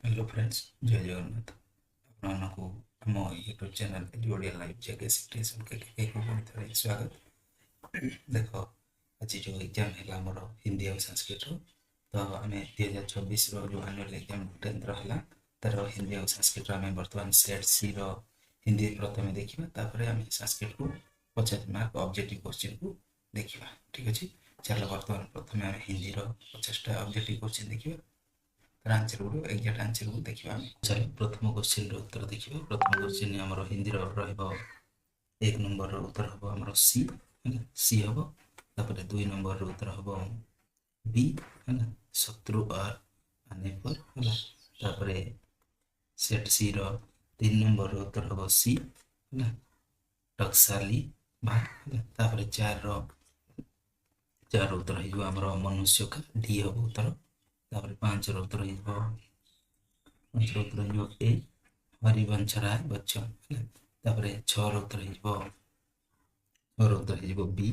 Hello friends, जय जगन्नाथ। आपको आम यूट्यूब चैनल ओडिया लाइव जगह टेसन के पुणी थे स्वागत। देख आज जो एग्जाम है आमर हिंदी और संस्कृत तो आम 2024 जो आनुअल एग्जाम 10th है तार हिंदी और संस्कृत आम बर्तमान सेट सी हिंदी प्रथम देखा आम संस्कृत को 50 मार्क ऑब्जेक्टिव क्वेश्चन को देखा। ठीक अच्छे, चलो बर्तमान प्रथम आम हिंदी 50टा ऑब्जेक्टिव क्वेश्चन देखा। आंसर गुड़ एक्जाक्ट आंसर को देखा। चलो प्रथम क्वेश्चन उत्तर देखा। प्रथम क्वेश्चन आम हिंदी एक नंबर उत्तर हम आम सी है सी हम। तापर 2 नंबर उत्तर हम बी है शत्रु और आने पर है। तापर सेट सी 3 नंबर उत्तर हम सी है टकसाली भाग। तापर 4 उत्तर हो मनुष्य का डी हम उत्तर। तापर 5 उत्तर हो ए हरिवंश राय बच्चन है। 6 उत्तर हो बी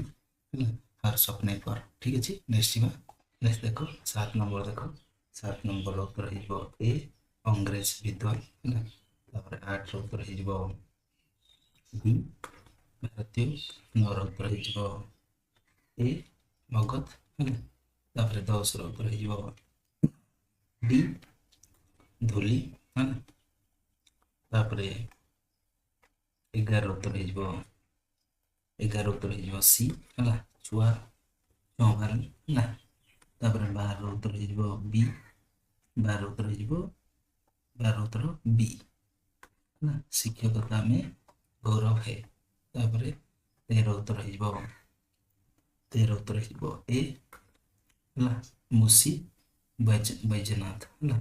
है हर सपने पर। ठीक अच्छे, नेक्स्ट नेक्स्ट देख 7 नंबर देख 7 नंबर उत्तर हो ए अंग्रेज विद्वान है। 8 उत्तर हो बी भारतीय। 9 उत्तर हो ए मगध है। 10 उत्तर हो डी धूली है। 11 उत्तर हो 11 उत्तर हो सी है छुआ चौबार है। 12 उत्तर हो बी 12 उत्तर हो 12 उत्तर बी है शिक्षकता में गौरव है। 13 उत्तर हो 13 उत्तर हो ए है मुसी बैजनाथ है।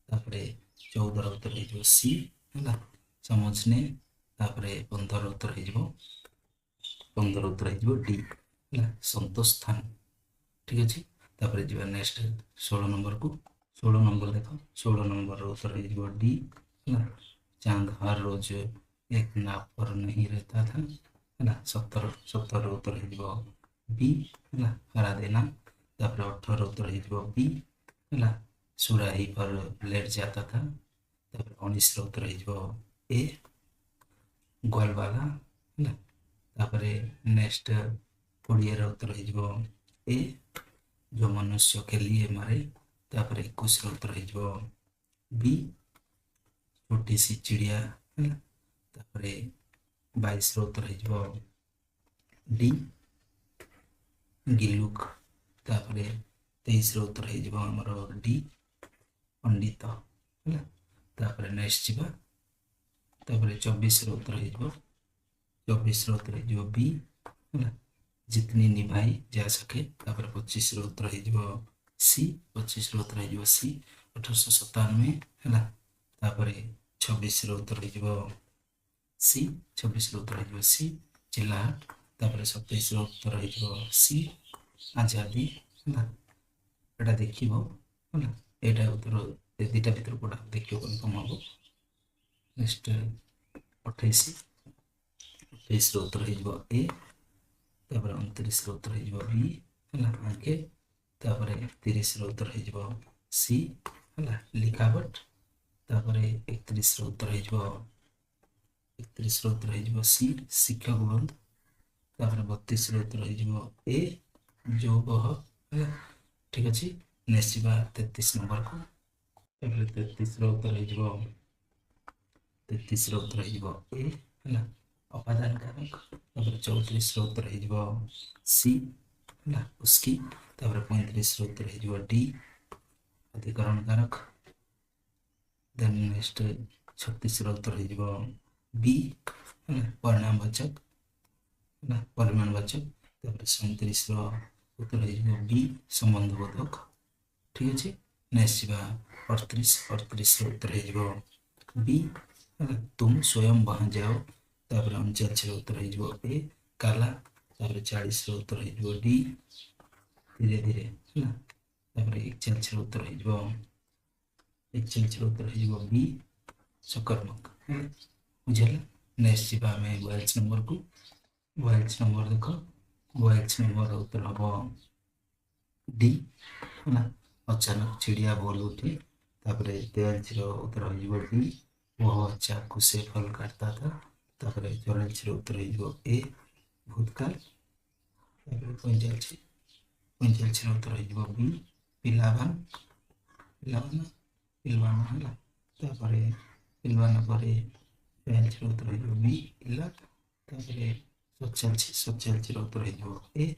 14 उत्तर हो सी है समझने। 15 उत्तर हो 15 उत्तर हो डी है संतोष स्थान। ठीक अच्छे, जी नेक्स्ट 16 नंबर को 16 नंबर देख 16 नंबर उत्तर हो डी है चांद हर रोज एक नाप पर नहीं रहता था है। 17 उत्तर हो बी है हरा देना। 18 उत्तर हो बी है सुराही पर लेट जाता था। 19 उत्तर हो ए ग्वालवाला है। नेक्स्ट 20 उत्तर हो ए जो मनुष्य के लिए मरे। 21 उत्तर हो बी छोटी सी चिड़िया है। 22 उत्तर हो डी गिलुक। 23 उत्तर हो आमर डी पंडित है। नेक्स्ट जा 24 उत्तर हो 24 उत्तर हो बी है जितनी निभाई जा सके। 25 उत्तर हो सी 25 उत्तर हो सी 1897 है। 26 उत्तर हो सी 26 उत्तर हो सी चिल्लाहट। 27 उत्तर हो सी आजादी है। एटा देख यहाँ उत्तर दुटा भर कौटा देख कनफर्म हम। नेक्स्ट 28 28 उत्तर हो ए 29 उत्तर हो बी है आगे। 30 उत्तर हो सी है लिखावट। 31 उत्तर हो 31 उत्तर हो सी शिक्षक बंद। 32 उत्तर हो ए जो बह है। ठीक अच्छे, नेक्स्ट जा 33 नंबर को 33 उत्तर हो 33 उत्तर हो ए है अपादान कारक। 34 उत्तर हो सी है उसकी। 35 उत्तर हो डी अधिकरण कारक। देन नेक्स्ट 36 उत्तर हो बी है परिणामवाचक है परिमाणवाचक। 37 उत्तर हो बी संबंधबोधक। ठीक अच्छे, नेक्स्ट जा 38 उत्तर हो बी है तुम स्वयं वहाँ जाओ। 39 उत्तर हो ए काला। 40 उत्तर हो डी धीरे धीरे है। 41 उत्तर हो 41 उत्तर हो बी सकारात्मक बुझे। नेक्स्ट जा 42 नंबर को 42 नंबर देख 42 नंबर उत्तर हम डी है अचानक चिड़िया बोल उठी। तापर 43 उत्तर हो बी वह चाकू से फल काटता था। तापर 44 उत्तर हो ए भूतकाल। तापर 45 उत्तर हो बी पिलावान पिलावान पिलवान है। तापर पिलवान पर 42 उत्तर हो बी पिला। तापर 47 उत्तर हो ए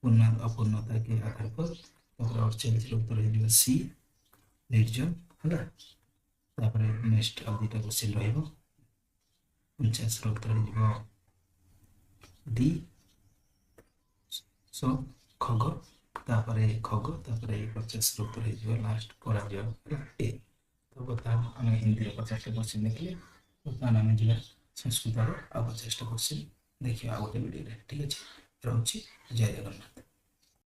पूर्ण अपूर्णता के आधार पर। तापर 48 उत्तर हो सी निर्जन है। तापर नेक्स्ट आ दुटा क्वेश्चन रहिबो 49 उत्तर हो डी सो खग। तापर खग तापर 50 उत्तर हो लास्ट पराजय है ए। तो बर्तमान आम हिंदी 50 क्वेश्चन देखिए। बर्तमान आम जा संस्कृत आ 50 क्वेश्चन देखिए आ गोटे वीडियो। ठीक अच्छे रोचे। जय जगन्नाथ।